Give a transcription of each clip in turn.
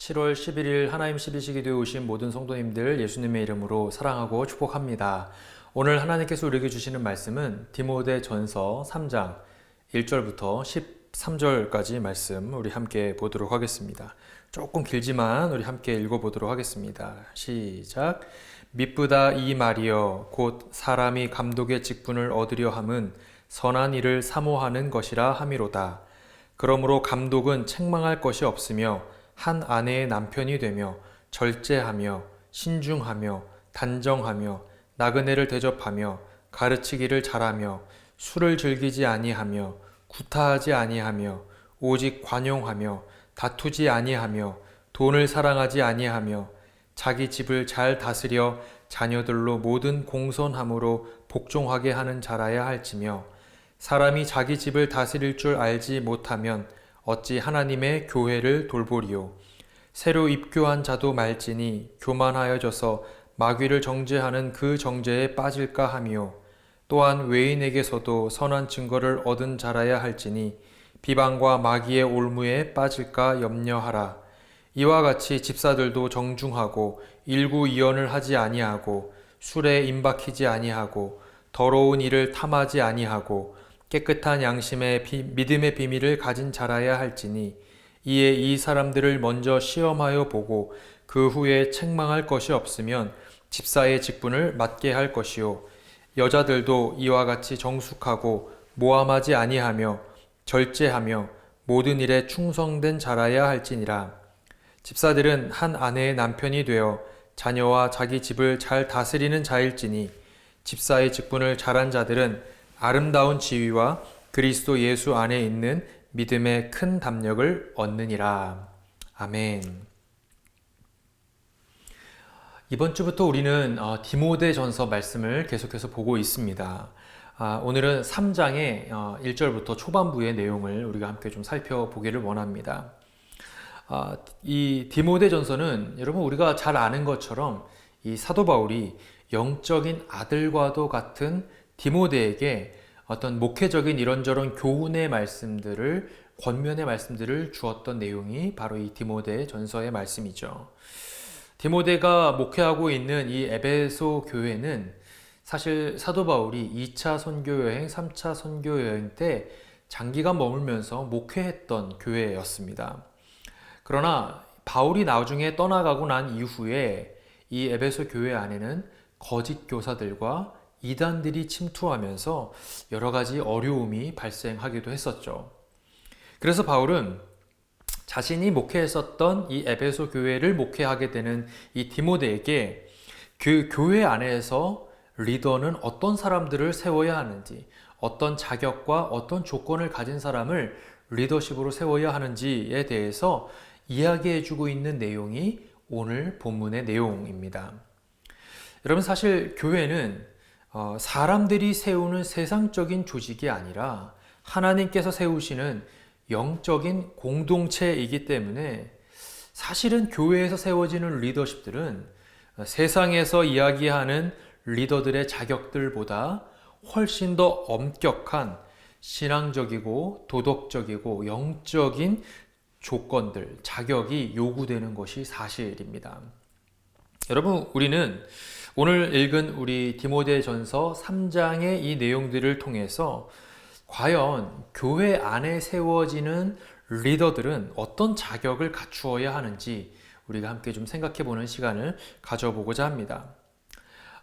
7월 11일 하나님 12시기도에 오신 모든 성도님들 예수님의 이름으로 사랑하고 축복합니다. 오늘 하나님께서 우리에게 주시는 말씀은 디모데전서 3장 1절부터 13절까지 말씀 우리 함께 보도록 하겠습니다. 조금 길지만 우리 함께 읽어보도록 하겠습니다. 시작. 미쁘다 이 말이여 곧 사람이 감독의 직분을 얻으려 함은 선한 일을 사모하는 것이라 함이로다. 그러므로 감독은 책망할 것이 없으며 한 아내의 남편이 되며 절제하며 신중하며 단정하며 나그네를 대접하며 가르치기를 잘하며 술을 즐기지 아니하며 구타하지 아니하며 오직 관용하며 다투지 아니하며 돈을 사랑하지 아니하며 자기 집을 잘 다스려 자녀들로 모든 공손함으로 복종하게 하는 자라야 할지며 사람이 자기 집을 다스릴 줄 알지 못하면 어찌 하나님의 교회를 돌보리요. 새로 입교한 자도 말지니 교만하여져서 마귀를 정죄하는 그 정죄에 빠질까 하며 또한 외인에게서도 선한 증거를 얻은 자라야 할지니 비방과 마귀의 올무에 빠질까 염려하라. 이와 같이 집사들도 정중하고 일구이연을 하지 아니하고 술에 임박히지 아니하고 더러운 일을 탐하지 아니하고 깨끗한 양심의 믿음의 비밀을 가진 자라야 할지니 이에 이 사람들을 먼저 시험하여 보고 그 후에 책망할 것이 없으면 집사의 직분을 맡게 할 것이요 여자들도 이와 같이 정숙하고 모함하지 아니하며 절제하며 모든 일에 충성된 자라야 할지니라. 집사들은 한 아내의 남편이 되어 자녀와 자기 집을 잘 다스리는 자일지니 집사의 직분을 잘한 자들은 아름다운 지위와 그리스도 예수 안에 있는 믿음의 큰 담력을 얻느니라. 아멘. 이번 주부터 우리는 디모데전서 말씀을 계속해서 보고 있습니다. 오늘은 3장의 1절부터 초반부의 내용을 우리가 함께 좀 살펴보기를 원합니다. 이 디모데전서는 여러분 우리가 잘 아는 것처럼 이 사도 바울이 영적인 아들과도 같은 디모데에게 어떤 목회적인 이런저런 교훈의 말씀들을 권면의 말씀들을 주었던 내용이 바로 이 디모데 전서의 말씀이죠. 디모데가 목회하고 있는 이 에베소 교회는 사실 사도 바울이 2차 선교여행, 3차 선교여행 때 장기간 머물면서 목회했던 교회였습니다. 그러나 바울이 나중에 떠나가고 난 이후에 이 에베소 교회 안에는 거짓 교사들과 이단들이 침투하면서 여러 가지 어려움이 발생하기도 했었죠. 그래서 바울은 자신이 목회했었던 이 에베소 교회를 목회하게 되는 이 디모데에게 그 교회 안에서 리더는 어떤 사람들을 세워야 하는지, 어떤 자격과 어떤 조건을 가진 사람을 리더십으로 세워야 하는지에 대해서 이야기해주고 있는 내용이 오늘 본문의 내용입니다. 여러분 사실 교회는 사람들이 세우는 세상적인 조직이 아니라 하나님께서 세우시는 영적인 공동체이기 때문에 사실은 교회에서 세워지는 리더십들은 세상에서 이야기하는 리더들의 자격들보다 훨씬 더 엄격한 신앙적이고 도덕적이고 영적인 조건들, 자격이 요구되는 것이 사실입니다. 여러분, 우리는 오늘 읽은 우리 디모데전서 3장의 이 내용들을 통해서 과연 교회 안에 세워지는 리더들은 어떤 자격을 갖추어야 하는지 우리가 함께 좀 생각해 보는 시간을 가져보고자 합니다.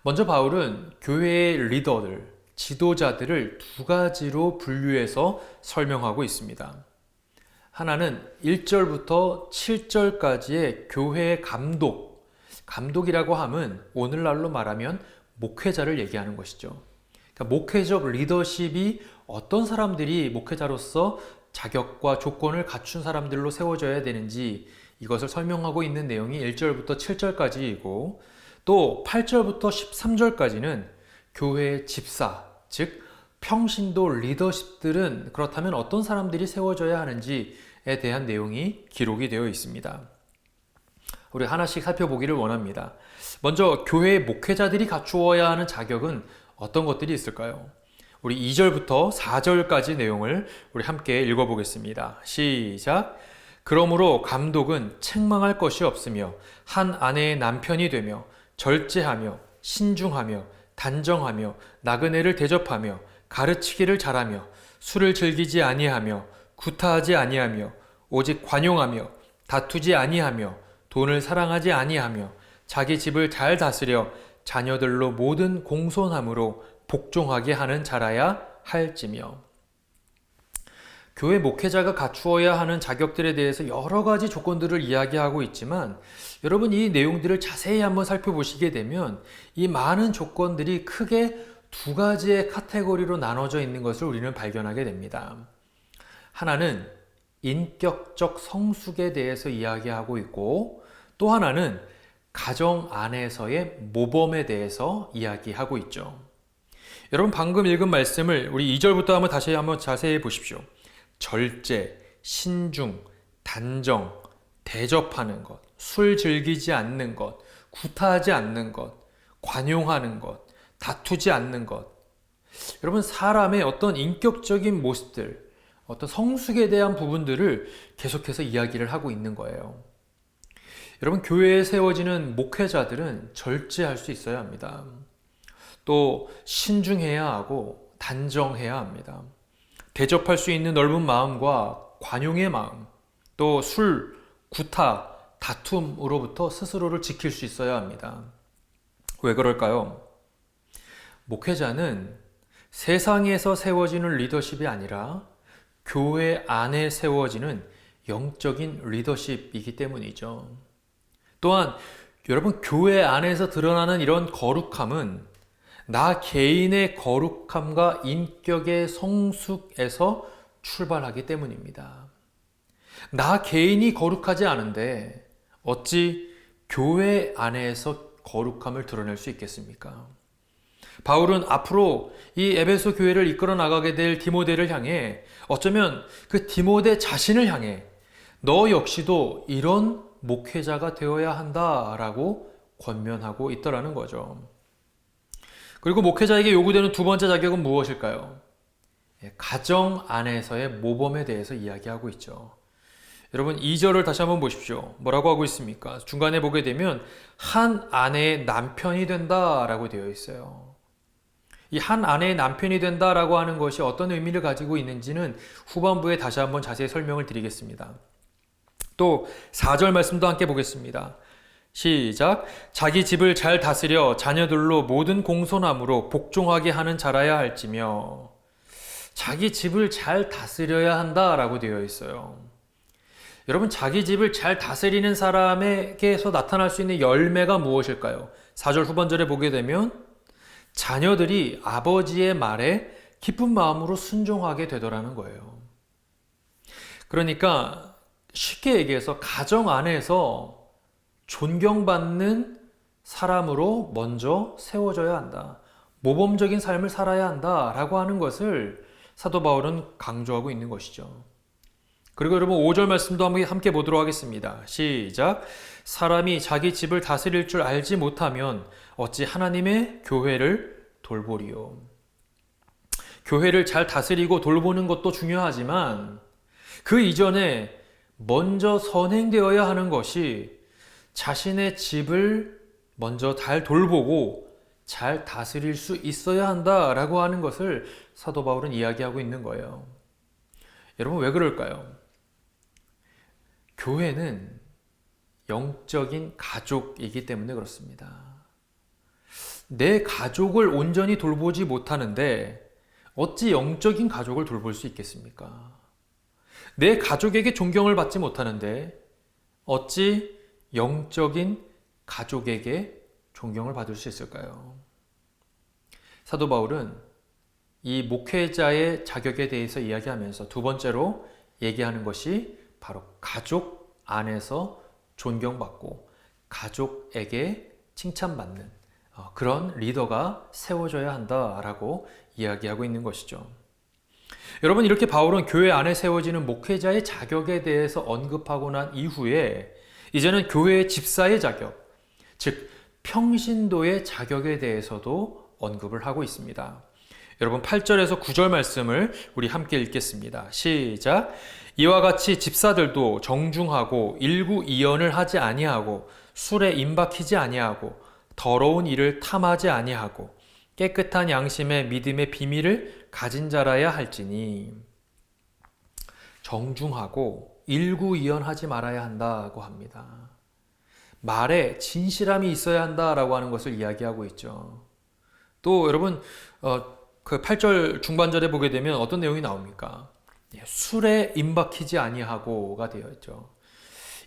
먼저 바울은 교회의 리더들, 지도자들을 두 가지로 분류해서 설명하고 있습니다. 하나는 1절부터 7절까지의 교회의 감독이라고 함은 오늘날로 말하면 목회자를 얘기하는 것이죠. 그러니까 목회적 리더십이 어떤 사람들이 목회자로서 자격과 조건을 갖춘 사람들로 세워져야 되는지 이것을 설명하고 있는 내용이 1절부터 7절까지이고 또 8절부터 13절까지는 교회의 집사, 즉 평신도 리더십들은 그렇다면 어떤 사람들이 세워져야 하는지에 대한 내용이 기록이 되어 있습니다. 우리 하나씩 살펴보기를 원합니다. 먼저 교회의 목회자들이 갖추어야 하는 자격은 어떤 것들이 있을까요? 우리 2절부터 4절까지 내용을 우리 함께 읽어보겠습니다. 시작! 그러므로 감독은 책망할 것이 없으며 한 아내의 남편이 되며 절제하며 신중하며 단정하며 나그네를 대접하며 가르치기를 잘하며 술을 즐기지 아니하며 구타하지 아니하며 오직 관용하며 다투지 아니하며 돈을 사랑하지 아니하며 자기 집을 잘 다스려 자녀들로 모든 공손함으로 복종하게 하는 자라야 할지며. 교회 목회자가 갖추어야 하는 자격들에 대해서 여러 가지 조건들을 이야기하고 있지만 여러분 이 내용들을 자세히 한번 살펴보시게 되면 이 많은 조건들이 크게 두 가지의 카테고리로 나눠져 있는 것을 우리는 발견하게 됩니다. 하나는 인격적 성숙에 대해서 이야기하고 있고 또 하나는 가정 안에서의 모범에 대해서 이야기하고 있죠. 여러분 방금 읽은 말씀을 우리 2절부터 한번 다시 한번 자세히 보십시오. 절제, 신중, 단정, 대접하는 것, 술 즐기지 않는 것, 구타하지 않는 것, 관용하는 것, 다투지 않는 것. 여러분 사람의 어떤 인격적인 모습들, 어떤 성숙에 대한 부분들을 계속해서 이야기를 하고 있는 거예요. 여러분 교회에 세워지는 목회자들은 절제할 수 있어야 합니다. 또 신중해야 하고 단정해야 합니다. 대접할 수 있는 넓은 마음과 관용의 마음, 또 술, 구타, 다툼으로부터 스스로를 지킬 수 있어야 합니다. 왜 그럴까요? 목회자는 세상에서 세워지는 리더십이 아니라 교회 안에 세워지는 영적인 리더십이기 때문이죠. 또한 여러분 교회 안에서 드러나는 이런 거룩함은 나 개인의 거룩함과 인격의 성숙에서 출발하기 때문입니다. 나 개인이 거룩하지 않은데 어찌 교회 안에서 거룩함을 드러낼 수 있겠습니까? 바울은 앞으로 이 에베소 교회를 이끌어 나가게 될 디모데를 향해 어쩌면 그 디모데 자신을 향해 너 역시도 이런 목회자가 되어야 한다라고 권면하고 있더라는 거죠. 그리고 목회자에게 요구되는 두 번째 자격은 무엇일까요? 가정 안에서의 모범에 대해서 이야기하고 있죠. 여러분 2절을 다시 한번 보십시오. 뭐라고 하고 있습니까? 중간에 보게 되면 한 아내의 남편이 된다라고 되어 있어요. 이 한 아내의 남편이 된다라고 하는 것이 어떤 의미를 가지고 있는지는 후반부에 다시 한번 자세히 설명을 드리겠습니다. 또 4절 말씀도 함께 보겠습니다. 시작. 자기 집을 잘 다스려 자녀들로 모든 공손함으로 복종하게 하는 자라야 할지며. 자기 집을 잘 다스려야 한다라고 되어 있어요. 여러분 자기 집을 잘 다스리는 사람에게서 나타날 수 있는 열매가 무엇일까요? 4절 후반절에 보게 되면 자녀들이 아버지의 말에 기쁜 마음으로 순종하게 되더라는 거예요. 그러니까 쉽게 얘기해서 가정 안에서 존경받는 사람으로 먼저 세워져야 한다. 모범적인 삶을 살아야 한다라고 하는 것을 사도 바울은 강조하고 있는 것이죠. 그리고 여러분 5절 말씀도 함께 보도록 하겠습니다. 시작. 사람이 자기 집을 다스릴 줄 알지 못하면 어찌 하나님의 교회를 돌보리요. 교회를 잘 다스리고 돌보는 것도 중요하지만 그 이전에 먼저 선행되어야 하는 것이 자신의 집을 먼저 잘 돌보고 잘 다스릴 수 있어야 한다라고 하는 것을 사도 바울은 이야기하고 있는 거예요. 여러분 왜 그럴까요? 교회는 영적인 가족이기 때문에 그렇습니다. 내 가족을 온전히 돌보지 못하는데 어찌 영적인 가족을 돌볼 수 있겠습니까? 내 가족에게 존경을 받지 못하는데 어찌 영적인 가족에게 존경을 받을 수 있을까요? 사도 바울은 이 목회자의 자격에 대해서 이야기하면서 두 번째로 얘기하는 것이 바로 가족 안에서 존경받고 가족에게 칭찬받는 그런 리더가 세워져야 한다라고 이야기하고 있는 것이죠. 여러분 이렇게 바울은 교회 안에 세워지는 목회자의 자격에 대해서 언급하고 난 이후에 이제는 교회의 집사의 자격, 즉 평신도의 자격에 대해서도 언급을 하고 있습니다. 여러분 8절에서 9절 말씀을 우리 함께 읽겠습니다. 시작. 이와 같이 집사들도 정중하고 일구이연을 하지 아니하고 술에 임박히지 아니하고 더러운 일을 탐하지 아니하고 깨끗한 양심의 믿음의 비밀을 가진 자라야 할지니. 정중하고 일구이연하지 말아야 한다고 합니다. 말에 진실함이 있어야 한다라고 하는 것을 이야기하고 있죠. 또 여러분 그 8절 중반절에 보게 되면 어떤 내용이 나옵니까? 술에 임박히지 아니하고가 되어 있죠.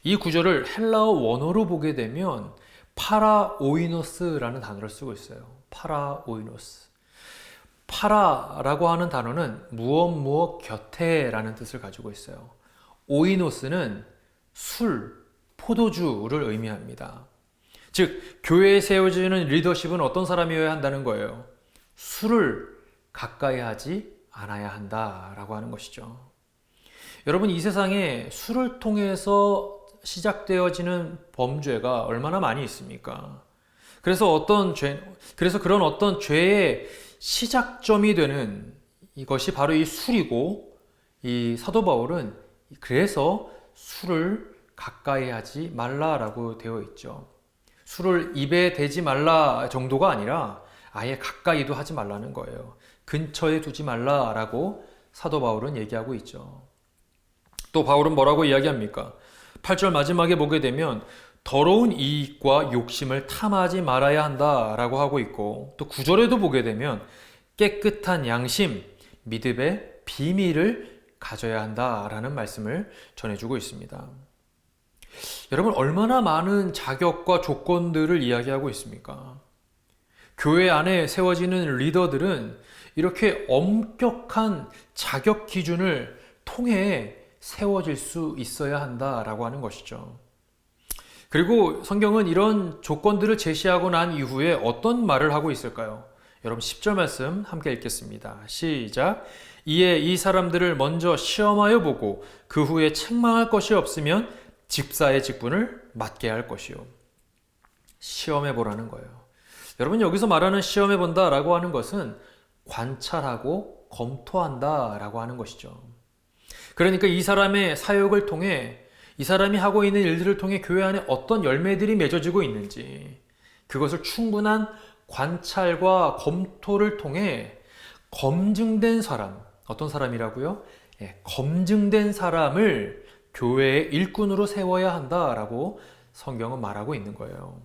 이 구절을 헬라어 원어로 보게 되면 파라오이노스라는 단어를 쓰고 있어요. 파라오이노스. 파라라고 하는 단어는 무엇 곁에라는 뜻을 가지고 있어요. 오이노스는 술, 포도주를 의미합니다. 즉, 교회에 세워지는 리더십은 어떤 사람이어야 한다는 거예요. 술을 가까이 하지 않아야 한다라고 하는 것이죠. 여러분, 이 세상에 술을 통해서 시작되어지는 범죄가 얼마나 많이 있습니까? 그래서 그런 어떤 죄의 시작점이 되는 이것이 바로 이 술이고, 이 사도 바울은 그래서 술을 가까이 하지 말라라고 되어 있죠. 술을 입에 대지 말라 정도가 아니라 아예 가까이도 하지 말라는 거예요. 근처에 두지 말라라고 사도 바울은 얘기하고 있죠. 또 바울은 뭐라고 이야기합니까? 8절 마지막에 보게 되면 더러운 이익과 욕심을 탐하지 말아야 한다라고 하고 있고, 또 9절에도 보게 되면 깨끗한 양심, 믿음의 비밀을 가져야 한다라는 말씀을 전해주고 있습니다. 여러분, 얼마나 많은 자격과 조건들을 이야기하고 있습니까? 교회 안에 세워지는 리더들은 이렇게 엄격한 자격 기준을 통해 세워질 수 있어야 한다라고 하는 것이죠. 그리고 성경은 이런 조건들을 제시하고 난 이후에 어떤 말을 하고 있을까요? 여러분 10절 말씀 함께 읽겠습니다. 시작. 이에 이 사람들을 먼저 시험하여 보고 그 후에 책망할 것이 없으면 집사의 직분을 맡게 할 것이요. 시험해 보라는 거예요. 여러분, 여기서 말하는 시험해 본다라고 하는 것은 관찰하고 검토한다라고 하는 것이죠. 그러니까 이 사람의 사역을 통해, 이 사람이 하고 있는 일들을 통해 교회 안에 어떤 열매들이 맺어지고 있는지, 그것을 충분한 관찰과 검토를 통해 검증된 사람, 어떤 사람이라고요? 검증된 사람을 교회의 일꾼으로 세워야 한다라고 성경은 말하고 있는 거예요.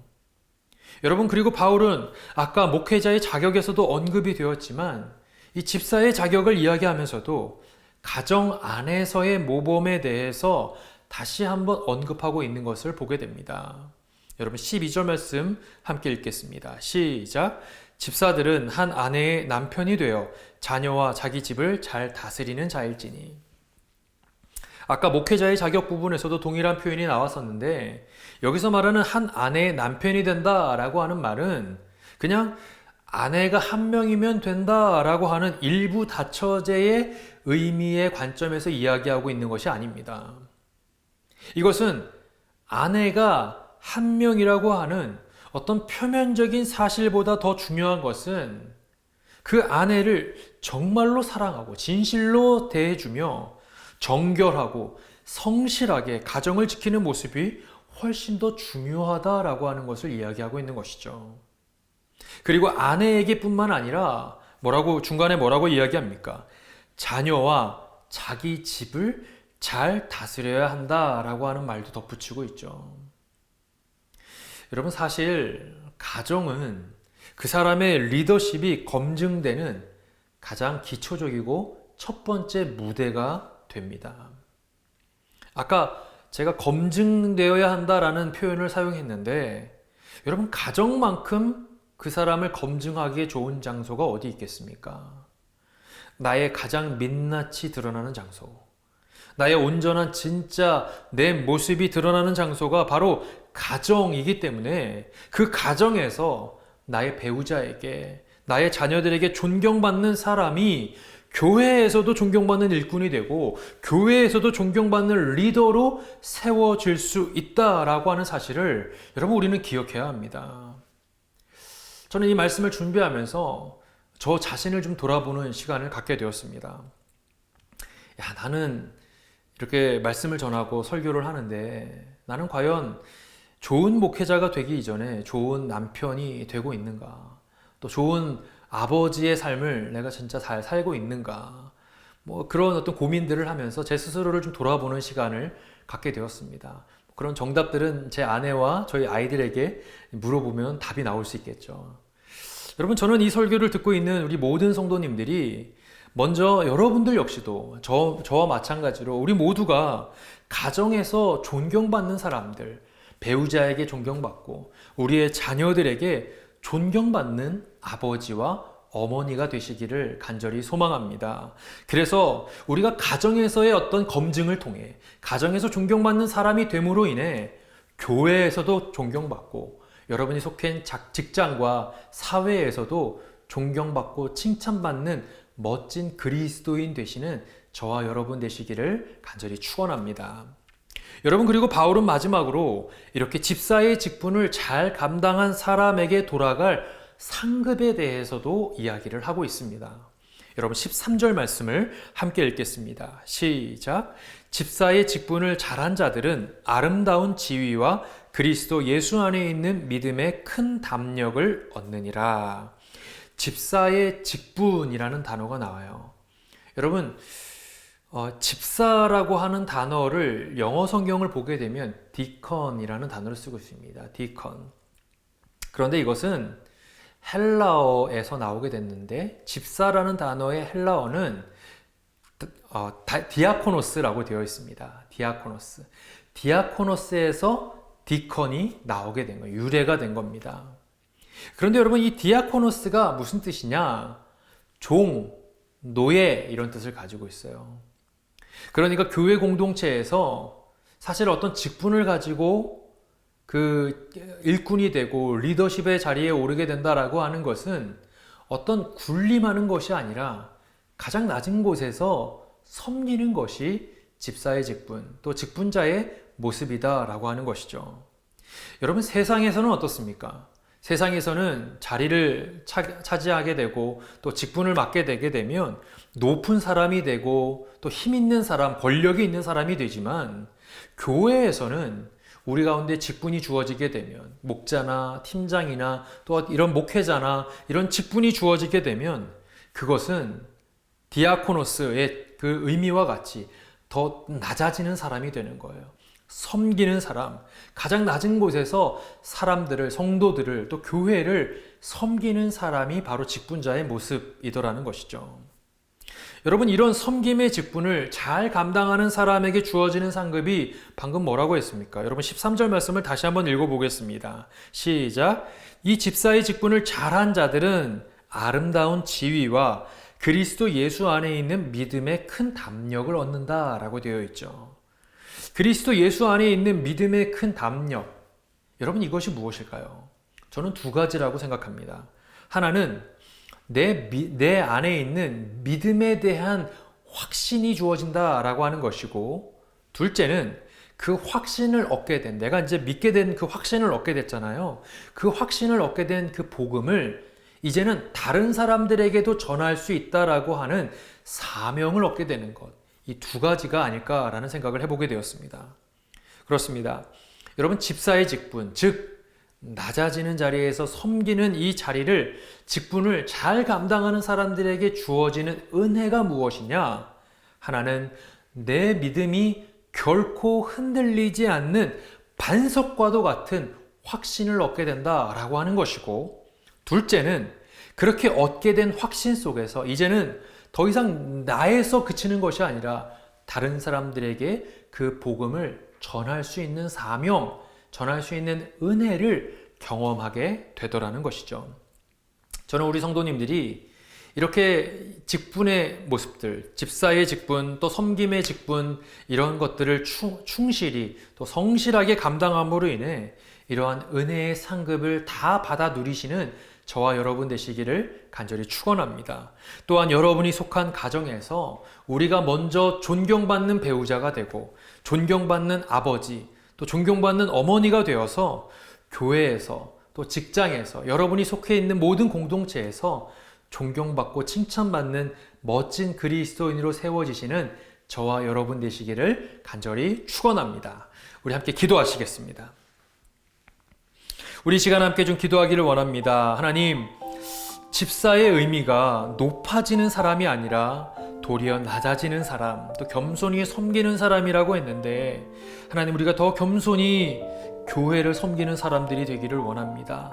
여러분, 그리고 바울은 아까 목회자의 자격에서도 언급이 되었지만 이 집사의 자격을 이야기하면서도 가정 안에서의 모범에 대해서 다시 한번 언급하고 있는 것을 보게 됩니다. 여러분 12절 말씀 함께 읽겠습니다. 시작. 집사들은 한 아내의 남편이 되어 자녀와 자기 집을 잘 다스리는 자일지니. 아까 목회자의 자격 부분에서도 동일한 표현이 나왔었는데, 여기서 말하는 한 아내의 남편이 된다라고 하는 말은 그냥 아내가 한 명이면 된다라고 하는 일부 다처제의 의미의 관점에서 이야기하고 있는 것이 아닙니다. 이것은 아내가 한 명이라고 하는 어떤 표면적인 사실보다 더 중요한 것은 그 아내를 정말로 사랑하고 진실로 대해주며 정결하고 성실하게 가정을 지키는 모습이 훨씬 더 중요하다라고 하는 것을 이야기하고 있는 것이죠. 그리고 아내에게 뿐만 아니라 중간에 뭐라고 이야기합니까? 자녀와 자기 집을 잘 다스려야 한다라고 하는 말도 덧붙이고 있죠. 여러분, 사실 가정은 그 사람의 리더십이 검증되는 가장 기초적이고 첫 번째 무대가 됩니다. 아까 제가 검증되어야 한다라는 표현을 사용했는데, 여러분, 가정만큼 그 사람을 검증하기에 좋은 장소가 어디 있겠습니까? 나의 가장 민낯이 드러나는 장소, 나의 온전한 진짜 내 모습이 드러나는 장소가 바로 가정이기 때문에 그 가정에서 나의 배우자에게, 나의 자녀들에게 존경받는 사람이 교회에서도 존경받는 일꾼이 되고 교회에서도 존경받는 리더로 세워질 수 있다라고 하는 사실을 여러분, 우리는 기억해야 합니다. 저는 이 말씀을 준비하면서 저 자신을 좀 돌아보는 시간을 갖게 되었습니다. 나는 이렇게 말씀을 전하고 설교를 하는데 나는 과연 좋은 목회자가 되기 이전에 좋은 남편이 되고 있는가? 또 좋은 아버지의 삶을 내가 진짜 잘 살고 있는가? 그런 어떤 고민들을 하면서 제 스스로를 좀 돌아보는 시간을 갖게 되었습니다. 그런 정답들은 제 아내와 저희 아이들에게 물어보면 답이 나올 수 있겠죠. 여러분, 저는 이 설교를 듣고 있는 우리 모든 성도님들이 먼저 여러분들 역시도 저와 마찬가지로 우리 모두가 가정에서 존경받는 사람들, 배우자에게 존경받고 우리의 자녀들에게 존경받는 아버지와 어머니가 되시기를 간절히 소망합니다. 그래서 우리가 가정에서의 어떤 검증을 통해 가정에서 존경받는 사람이 됨으로 인해 교회에서도 존경받고 여러분이 속한 직장과 사회에서도 존경받고 칭찬받는 멋진 그리스도인 되시는 저와 여러분 되시기를 간절히 축원합니다. 여러분, 그리고 바울은 마지막으로 이렇게 집사의 직분을 잘 감당한 사람에게 돌아갈 상급에 대해서도 이야기를 하고 있습니다. 여러분, 13절 말씀을 함께 읽겠습니다. 시작. 집사의 직분을 잘한 자들은 아름다운 지위와 그리스도 예수 안에 있는 믿음의 큰 담력을 얻느니라. 집사의 직분이라는 단어가 나와요. 여러분, 집사라고 하는 단어를 영어 성경을 보게 되면 디컨이라는 단어를 쓰고 있습니다. 디컨. 그런데 이것은 헬라어에서 나오게 됐는데 집사라는 단어의 헬라어는 디아코노스라고 되어 있습니다. 디아코노스. 디아코노스에서 디컨이 나오게 된 거예요. 유래가 된 겁니다. 그런데 여러분, 이 디아코노스가 무슨 뜻이냐? 종, 노예 이런 뜻을 가지고 있어요. 그러니까 교회 공동체에서 사실 어떤 직분을 가지고 그 일꾼이 되고 리더십의 자리에 오르게 된다라고 하는 것은 어떤 군림하는 것이 아니라 가장 낮은 곳에서 섬기는 것이 집사의 직분, 또 직분자의 모습이다라고 하는 것이죠. 여러분, 세상에서는 어떻습니까? 세상에서는 자리를 차지하게 되고 또 직분을 맡게 되게 되면 높은 사람이 되고 또 힘 있는 사람, 권력이 있는 사람이 되지만 교회에서는 우리 가운데 직분이 주어지게 되면 목자나 팀장이나 또 이런 목회자나 이런 직분이 주어지게 되면 그것은 디아코노스의 그 의미와 같이 더 낮아지는 사람이 되는 거예요. 섬기는 사람, 가장 낮은 곳에서 사람들을, 성도들을, 또 교회를 섬기는 사람이 바로 직분자의 모습이더라는 것이죠. 여러분, 이런 섬김의 직분을 잘 감당하는 사람에게 주어지는 상급이 방금 뭐라고 했습니까? 여러분, 13절 말씀을 다시 한번 읽어보겠습니다. 시작. 이 집사의 직분을 잘한 자들은 아름다운 지위와 그리스도 예수 안에 있는 믿음의 큰 담력을 얻는다라고 되어 있죠. 그리스도 예수 안에 있는 믿음의 큰 담력. 여러분, 이것이 무엇일까요? 저는 두 가지라고 생각합니다. 하나는 내 안에 있는 믿음에 대한 확신이 주어진다라고 하는 것이고, 둘째는 그 확신을 얻게 된, 내가 이제 믿게 된 그 확신을 얻게 됐잖아요. 그 확신을 얻게 된 그 복음을 이제는 다른 사람들에게도 전할 수 있다라고 하는 사명을 얻게 되는 것. 이 두 가지가 아닐까라는 생각을 해보게 되었습니다. 그렇습니다. 여러분, 집사의 직분, 즉 낮아지는 자리에서 섬기는 이 자리를, 직분을 잘 감당하는 사람들에게 주어지는 은혜가 무엇이냐? 하나는 내 믿음이 결코 흔들리지 않는 반석과도 같은 확신을 얻게 된다라고 하는 것이고, 둘째는 그렇게 얻게 된 확신 속에서 이제는 더 이상 나에서 그치는 것이 아니라 다른 사람들에게 그 복음을 전할 수 있는 사명, 전할 수 있는 은혜를 경험하게 되더라는 것이죠. 저는 우리 성도님들이 이렇게 직분의 모습들, 집사의 직분, 또 섬김의 직분, 이런 것들을 충실히 또 성실하게 감당함으로 인해 이러한 은혜의 상급을 다 받아 누리시는 저와 여러분 되시기를 간절히 축원합니다. 또한 여러분이 속한 가정에서 우리가 먼저 존경받는 배우자가 되고 존경받는 아버지, 또 존경받는 어머니가 되어서 교회에서 또 직장에서 여러분이 속해 있는 모든 공동체에서 존경받고 칭찬받는 멋진 그리스도인으로 세워지시는 저와 여러분 되시기를 간절히 축원합니다. 우리 함께 기도하시겠습니다. 우리 시간 함께 좀 기도하기를 원합니다. 하나님, 집사의 의미가 높아지는 사람이 아니라 도리어 낮아지는 사람, 또 겸손히 섬기는 사람이라고 했는데, 하나님, 우리가 더 겸손히 교회를 섬기는 사람들이 되기를 원합니다.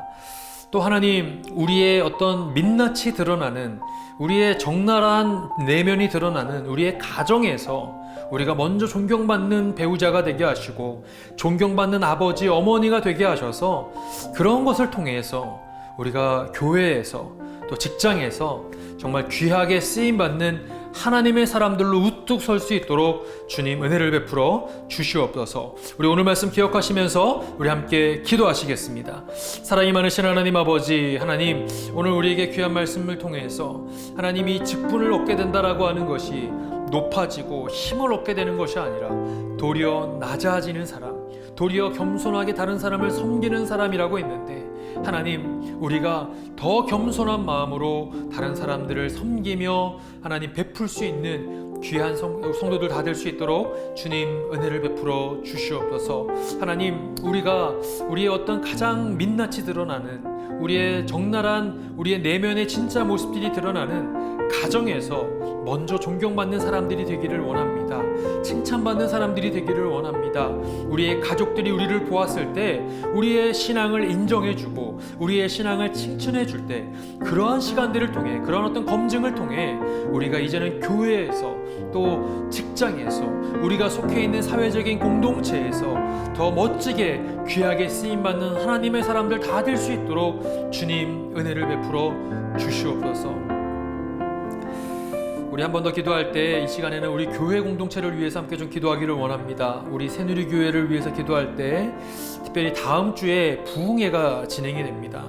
또 하나님, 우리의 어떤 민낯이 드러나는, 우리의 적나라한 내면이 드러나는 우리의 가정에서 우리가 먼저 존경받는 배우자가 되게 하시고 존경받는 아버지, 어머니가 되게 하셔서 그런 것을 통해서 우리가 교회에서 또 직장에서 정말 귀하게 쓰임받는 하나님의 사람들로 우뚝 설 수 있도록 주님 은혜를 베풀어 주시옵소서. 우리 오늘 말씀 기억하시면서 우리 함께 기도하시겠습니다. 사랑이 많으신 하나님 아버지, 하나님, 오늘 우리에게 귀한 말씀을 통해서 하나님이 직분을 얻게 된다라고 하는 것이 높아지고 힘을 얻게 되는 것이 아니라 도리어 낮아지는 사람, 도리어 겸손하게 다른 사람을 섬기는 사람이라고 했는데, 하나님, 우리가 더 겸손한 마음으로 다른 사람들을 섬기며 하나님 베풀 수 있는 귀한 성도들 다 될 수 있도록 주님 은혜를 베풀어 주시옵소서. 하나님, 우리가 우리의 어떤 가장 민낯이 드러나는, 우리의 적나라한 우리의 내면의 진짜 모습들이 드러나는 가정에서 먼저 존경받는 사람들이 되기를 원합니다. 칭찬받는 사람들이 되기를 원합니다. 우리의 가족들이 우리를 보았을 때 우리의 신앙을 인정해주고 우리의 신앙을 칭찬해줄 때, 그러한 시간들을 통해, 그런 어떤 검증을 통해 우리가 이제는 교회에서 또 직장에서 우리가 속해 있는 사회적인 공동체에서 더 멋지게 귀하게 쓰임받는 하나님의 사람들 다 될 수 있도록 주님 은혜를 베풀어 주시옵소서. 우리 한 번 더 기도할 때 이 시간에는 우리 교회 공동체를 위해서 함께 좀 기도하기를 원합니다. 우리 새누리교회를 위해서 기도할 때 특별히 다음 주에 부흥회가 진행이 됩니다.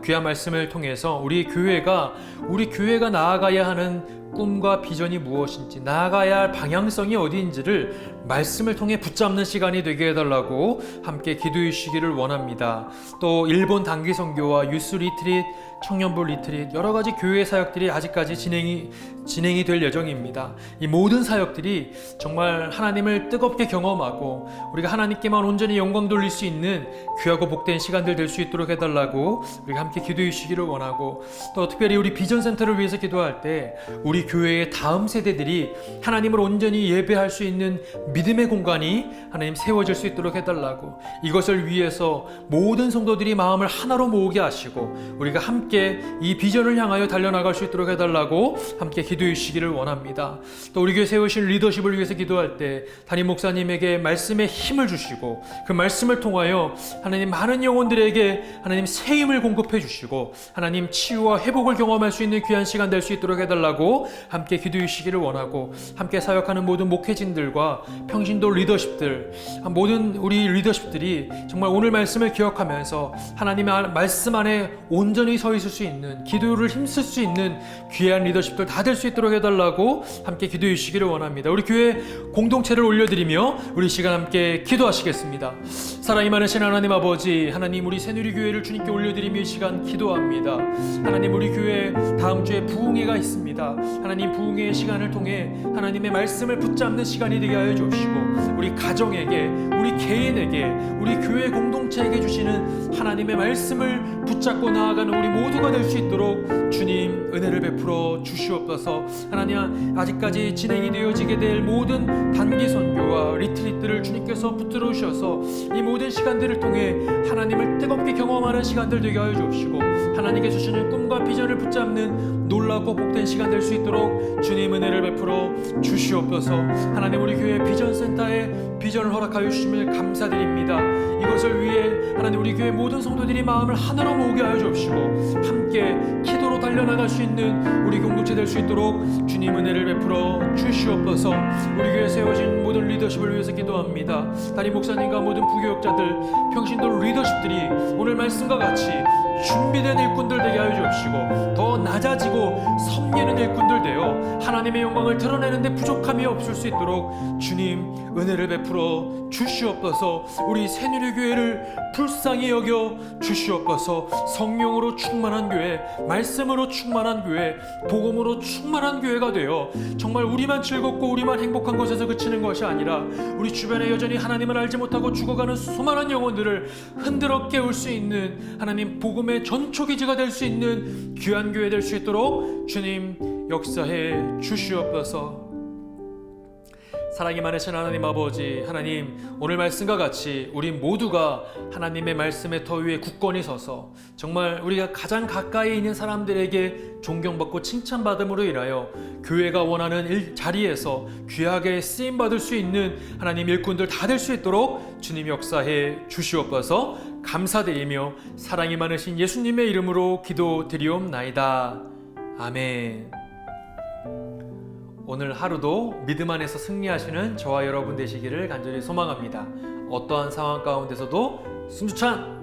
귀한 말씀을 통해서 우리 교회가 나아가야 하는 꿈과 비전이 무엇인지, 나아가야 할 방향성이 어디인지를 말씀을 통해 붙잡는 시간이 되게 해달라고 함께 기도해 주시기를 원합니다. 또 일본 단기 선교와 유스 리트릿, 청년부 리트릿, 여러 가지 교회 사역들이 아직까지 진행이 될 예정입니다. 이 모든 사역들이 정말 하나님을 뜨겁게 경험하고 우리가 하나님께만 온전히 영광 돌릴 수 있는 귀하고 복된 시간들 될 수 있도록 해달라고 우리가 함께 기도해 주시기를 원하고, 또 특별히 우리 비전센터를 위해서 기도할 때 우리 교회의 다음 세대들이 하나님을 온전히 예배할 수 있는 믿음의 공간이 하나님 세워질 수 있도록 해달라고, 이것을 위해서 모든 성도들이 마음을 하나로 모으게 하시고 우리가 함께 이 비전을 향하여 달려나갈 수 있도록 해달라고 함께 기도해 주시기를 원합니다. 또 우리 교회 세우신 리더십을 위해서 기도할 때 담임 목사님에게 말씀의 힘을 주시고 그 말씀을 통하여 하나님 많은 영혼들에게 하나님 새 힘을 공급해 주시고 하나님 치유와 회복을 경험할 수 있는 귀한 시간 될 수 있도록 해달라고 함께 기도해 주시기를 원하고, 함께 사역하는 모든 목회진들과 평신도 리더십들, 모든 우리 리더십들이 정말 오늘 말씀을 기억하면서 하나님의 말씀 안에 온전히 서 있을 수 있는, 기도를 힘쓸 수 있는 귀한 리더십들 다 될 수 있도록 해달라고 함께 기도해 주시기를 원합니다. 우리 교회 공동체를 올려드리며 우리 시간 함께 기도하시겠습니다. 사랑이 많으신 하나님 아버지, 하나님, 우리 새누리교회를 주님께 올려드리며 이 시간 기도합니다. 하나님, 우리 교회 다음 주에 부흥회가 있습니다. 하나님, 부흥회의 시간을 통해 하나님의 말씀을 붙잡는 시간이 되게 하여 주옵시고, 우리 가정에게, 우리 개인에게, 우리 교회 공동체에게 주시는 하나님의 말씀을 붙잡고 나아가는 우리 모두가 될 수 있도록 주님 은혜를 베풀어 주시옵소서. 하나님, 아직까지 진행이 되어지게 될 모든 단기 선교와 리트릿들을 주님께서 붙들어 주셔서 이 모든 시간들을 통해 하나님을 뜨겁게 경험하는 시간들 되게 하여 주옵시고, 하나님께 주시는 꿈과 비전을 붙잡는 놀랍고 복된 시간 될 수 있도록 주님 은혜를 베풀어 주시옵소서. 하나님, 우리 교회 비전센터에 비전을 허락하여 주심을 감사드립니다. 이것을 위해 하나님, 우리 교회 모든 성도들이 마음을 하나로 모으게 하여 주옵시고 함께 기도로 달려나갈 수 있는 우리 공동체 될 수 있도록 주님 은혜를 베풀어 주시옵소서. 우리 교회 세워진 모든 리더십을 위해서 기도합니다. 담임 목사님과 모든 부교역자들, 평신도 리더십들이 오늘 말씀과 같이 준비된 일꾼들 되게 하여 주옵시고 더 낮아지고 섬기는 일꾼들 되어 하나님의 영광을 드러내는데 부족함이 없을 수 있도록 주님 은혜를 베풀어 주시옵소서. 우리 새누리교회를 불쌍히 여겨 주시옵소서. 성령으로 충만한 교회, 말씀으로 충만한 교회, 복음으로 충만한 교회가 되어 정말 우리만 즐겁고 우리만 행복한 곳에서 그치는 것이 아니라 우리 주변에 여전히 하나님을 알지 못하고 죽어가는 수많은 영혼들을 흔들어 깨울 수 있는 하나님 복음의 전초기지가 될 수 있는 귀한 교회 될 수 있도록 주님 역사해 주시옵소서. 사랑이 많으신 하나님 아버지, 하나님 오늘 말씀과 같이 우리 모두가 하나님의 말씀의 터 위에 굳건히 서서 정말 우리가 가장 가까이 있는 사람들에게 존경받고 칭찬받음으로 인하여 교회가 원하는 자리에서 귀하게 쓰임받을 수 있는 하나님 일꾼들 다 될 수 있도록 주님 역사해 주시옵소서. 감사드리며 사랑이 많으신 예수님의 이름으로 기도드리옵나이다. 아멘. 오늘 하루도 믿음 안에서 승리하시는 저와 여러분 되시기를 간절히 소망합니다. 어떠한 상황 가운데서도 순주찬